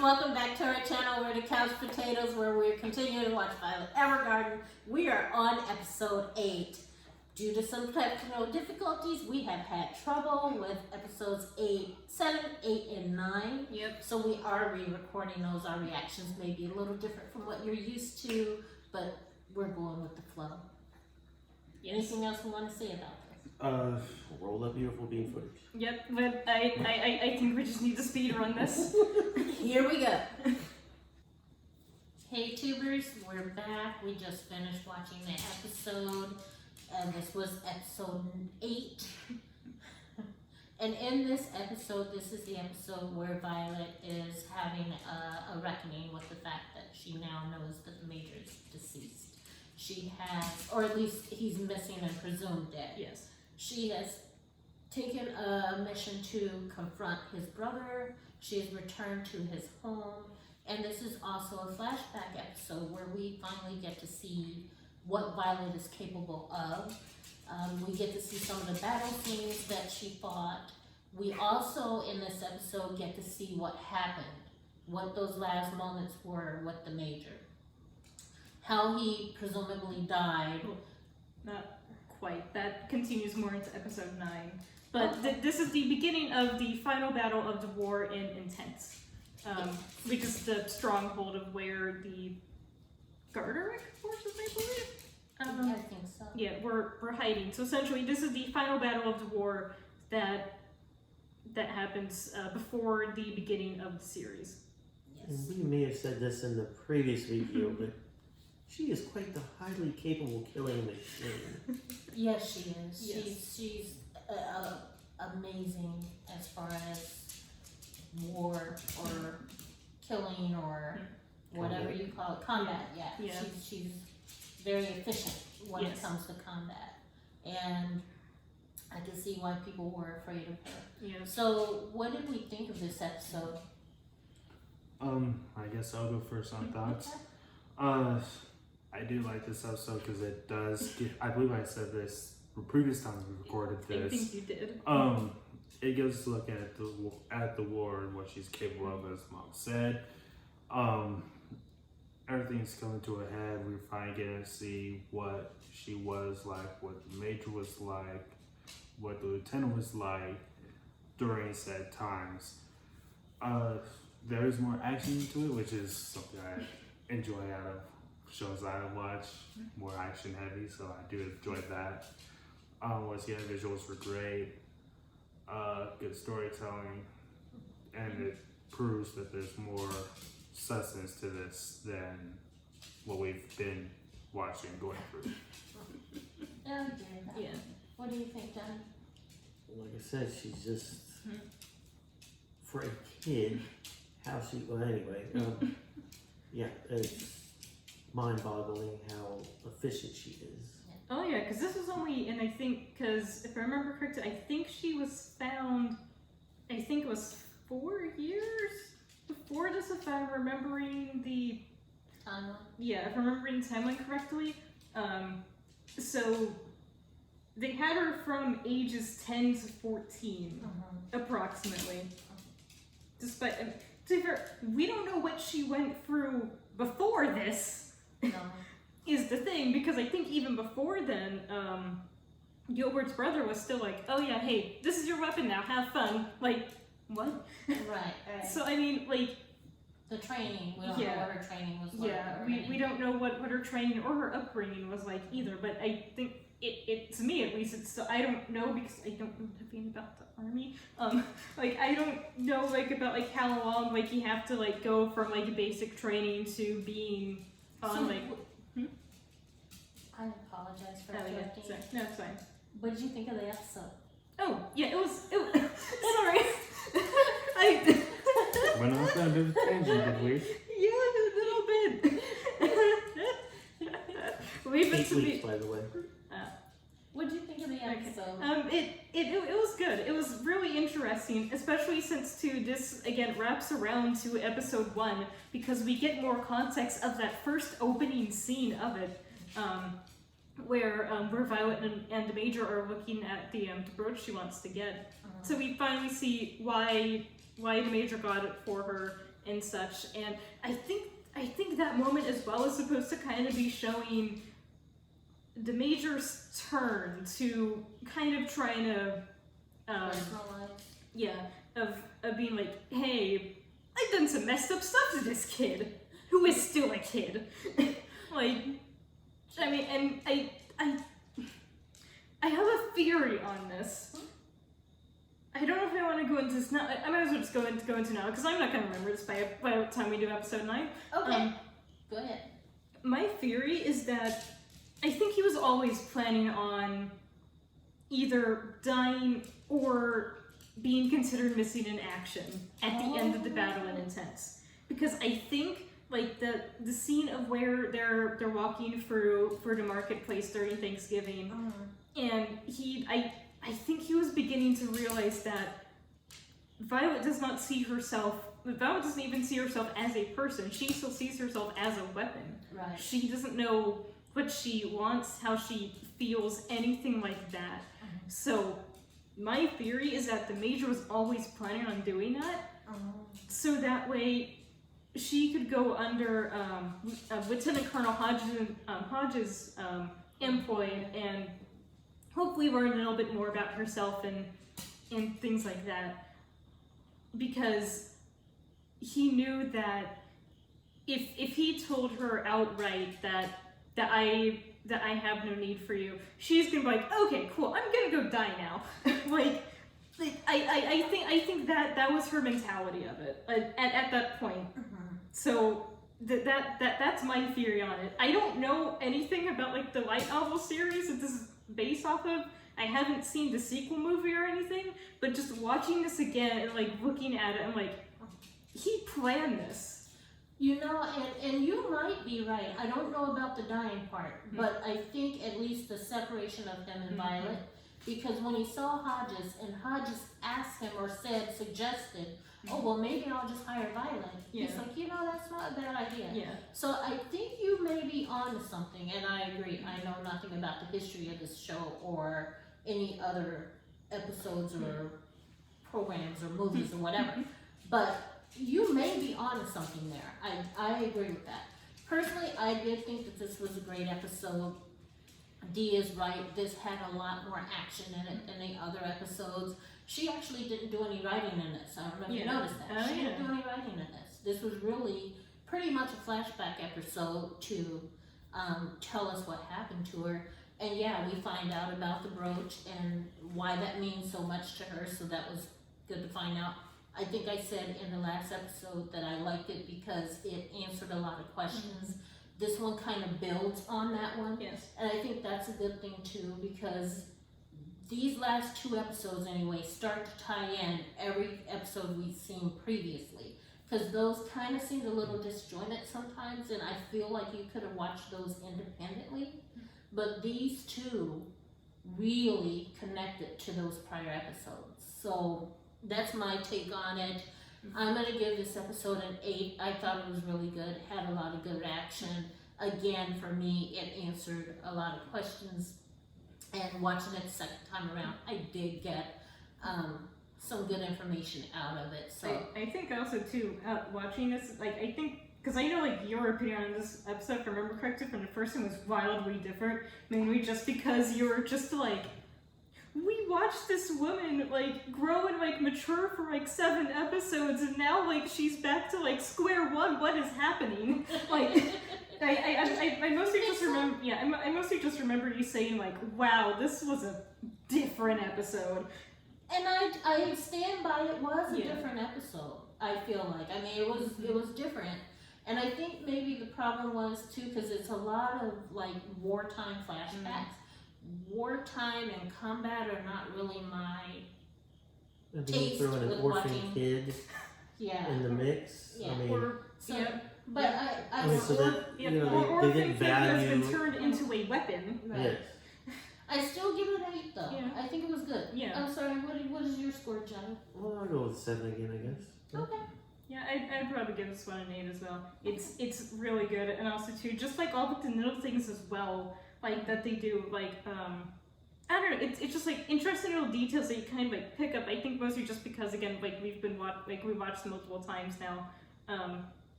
welcome back to our channel. We're the Couch Potatoes, where we're continuing to watch Violet Evergarden. We are on episode 8. Due to some technical difficulties, we have had trouble with episodes 7, 8, and 9. Yep. So we are re-recording those. Our reactions may be a little different from what you're used to, but we're going with the flow. Anything else we want to say about this? Roll that beautiful bean footage. Yep, but I think we just need to speed run this. Here we go. Hey tubers, we're back. We just finished watching the episode, and this was episode 8. And in this episode, this is the episode where Violet is having a reckoning with the fact that she now knows that the Major is deceased. She has, or at least he's missing and presumed dead. Yes. She has taken a mission to confront his brother. She has returned to his home. And this is also a flashback episode where we finally get to see what Violet is capable of. We get to see some of the battle scenes that she fought. We also, in this episode, get to see what happened, what those last moments were with the Major. How he presumably died. Not quite. That continues more into episode 9. But this is the beginning of the final battle of the war in Intense. Which is the stronghold of where the Garteric forces, I believe? I think so. Yeah, we're hiding. So essentially, this is the final battle of the war that happens before the beginning of the series. Yes. And we may have said this in the previous video, but she is quite the highly capable killing machine. Yes, she is. Yes. She's amazing as far as war or killing or whatever you call it. Combat, yeah. She's very efficient when it comes to combat. And I can see why people were afraid of her. Yeah. So what did we think of this episode? I guess I'll go first on thoughts. I do like this episode because it does get, I believe I said this the previous times we recorded this. I think you did. It gives us a look at the war and what she's capable of, as Mom said. Everything's coming to a head. We're finally getting to see what she was like, what the Major was like, what the Lieutenant was like during said times. There is more action to it, which is something I enjoy out of shows I watch, more action heavy, so I do enjoy that. Once again, visuals were great, good storytelling, and it proves that there's more substance to this than what we've been watching and going through. Yeah. What do you think, Johnny? Like I said, she's just, for a kid, yeah, it's mind-boggling how efficient she is. Oh yeah, because this was only, and I think, because if I remember correctly, I think she was found, I think it was 4 years before this, if I'm remembering the timeline. Yeah, if I'm remembering the timeline correctly. So they had her from ages 10 to 14, approximately. Despite, to be fair, we don't know what she went through before this. No. Is the thing, because I think even before then, Gilbert's brother was still like, oh yeah, hey, this is your weapon now, have fun. Like, what? Right. So, I mean, like... The training, we don't know what her training was like. Yeah, we don't know what her training or her upbringing was like either, but I think it to me at least, it's, I don't know, because I don't know anything about the army. Like, I don't know, like, about, like, how long, like, you have to, like, go from, like, basic training to being on, like... I apologize for interrupting. Yeah, no, it's fine. What did you think of the episode? Oh, yeah, it was sorry. Went off on a bit of a tangent, did we? Yeah, a little bit. Leave it 8 to weeks, me. by the way. What did you think of the episode? It was good. It was really interesting, especially since this again wraps around to episode 1, because we get more context of that first opening scene of it, where Violet and the Major are looking at the brooch she wants to get. So we finally see why the Major got it for her, and such. And I think that moment as well is supposed to kind of be showing the Major's turn to kind of trying to, of being like, hey, I've done some messed up stuff to this kid, who is still a kid. Like, I mean, and I have a theory on this. I don't know if I want to go into this now. I might as well just go into now, because I'm not going to remember this by the time we do episode 9. Okay, go ahead. My theory is that I think he was always planning on either dying or being considered missing in action at the end of the battle in Intense. Because I think, like, the scene of where they're walking through the marketplace during Thanksgiving, and I think he was beginning to realize that Violet doesn't even see herself as a person. She still sees herself as a weapon. Right. She doesn't know what she wants, how she feels, anything like that. So my theory is that the Major was always planning on doing that, so that way she could go under Lieutenant Colonel Hodges' employ and hopefully learn a little bit more about herself and things like that. Because he knew that if he told her outright that I have no need for you, she's gonna be like, okay, cool, I'm gonna go die now. I think that was her mentality of it at that point. So that's my theory on it. I don't know anything about like the light novel series that this is based off of. I haven't seen the sequel movie or anything, but just watching this again and like looking at it, I'm like, he planned this. You know, and you might be right. I don't know about the dying part, but I think at least the separation of him and Violet, because when he saw Hodges, and Hodges asked him or suggested, oh, well, maybe I'll just hire Violet. Yeah. He's like, you know, that's not a bad idea. Yeah. So I think you may be onto something, and I agree. I know nothing about the history of this show or any other episodes or programs or movies or whatever, but you may be onto something there. I agree with that. Personally, I did think that this was a great episode. Dee is right. This had a lot more action in it than the other episodes. She actually didn't do any writing in this. I don't know if you noticed that. She didn't do any writing in this. This was really pretty much a flashback episode to tell us what happened to her. And yeah, we find out about the brooch and why that means so much to her. So that was good to find out. I think I said in the last episode that I liked it because it answered a lot of questions. This one kind of builds on that one. Yes. And I think that's a good thing too, because these last 2 episodes anyway start to tie in every episode we've seen previously. Because those kind of seemed a little disjointed sometimes, and I feel like you could have watched those independently. But these 2 really connected to those prior episodes. So that's my take on it. I'm going to give this episode an 8. I thought it was really good. Had a lot of good action. Again, for me, it answered a lot of questions. And watching it the second time around, I did get some good information out of it. So I think also too, watching this, like, I think, because I know like your opinion on this episode, if I remember correctly, from the first one was wildly different. Mainly just because you were just like, we watched this woman like grow and like mature for like 7 episodes, and now like she's back to like square one. What is happening? Like, I mostly just remember. Yeah, I mostly just remember you saying like, "Wow, this was a different episode." And I stand by it was a different episode. I feel like. I mean, it was different. And I think maybe the problem was too, because it's a lot of like wartime flashbacks. Wartime and combat are not really my And then you taste throw in an with orphan watching. kid in the mix. Yeah. I mean, Or So, yeah, but I mean, so that, yeah, you know, or they orphan didn't kid has value. been turned into a weapon. Yes. I still give it an 8 though. Yeah. I think it was good. Yeah. I'm sorry. What is your score, Johnny? Well, I'll go with 7 again, I guess. Yeah. Okay. Yeah, I'd probably give this one an 8 as well. It's really good, and also too, just like all the little things as well, like that they do, like I don't know, it's just like interesting little details that you kind of like pick up. I think mostly just because again, like we watched multiple times now,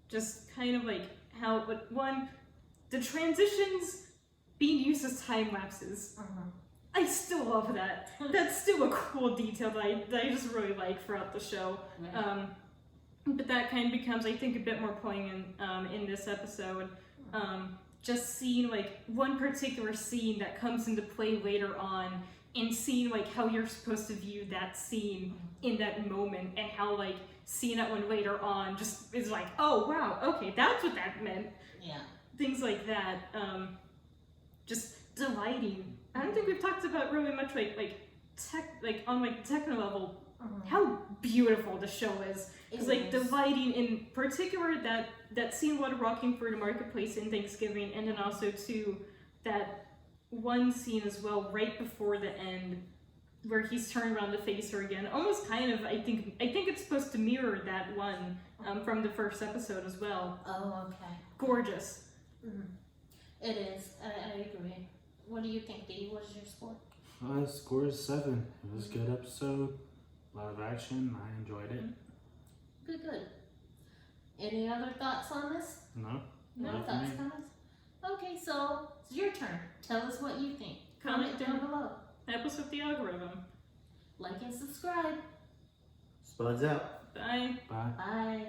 just kind of like how, but one, the transitions being used as time lapses. I still love that. That's still a cool detail that I just really like throughout the show. Right. But that kind of becomes, I think, a bit more poignant in this episode. Just seeing like one particular scene that comes into play later on, and seeing like how you're supposed to view that scene in that moment, and how like seeing that one later on just is like, oh wow, okay, that's what that meant. Yeah. Things like that. Just delighting. I don't think we've talked about really much on like techno level how beautiful the show is. It's like delighting, in particular that scene while walking through the marketplace in Thanksgiving, and then also too that one scene as well right before the end where he's turning around to face her again. Almost kind of, I think it's supposed to mirror that one from the first episode as well. Oh, okay. Gorgeous. It is. I agree. What do you think, Dee? What is your score? Score is 7. It was a good episode. A lot of action. I enjoyed it. Good. Any other thoughts on this? No? No Not for thoughts, me. comments? Okay, so it's your turn. Tell us what you think. Comment down below. Help us with the algorithm. Like and subscribe. Spuds out. Bye. Bye. Bye.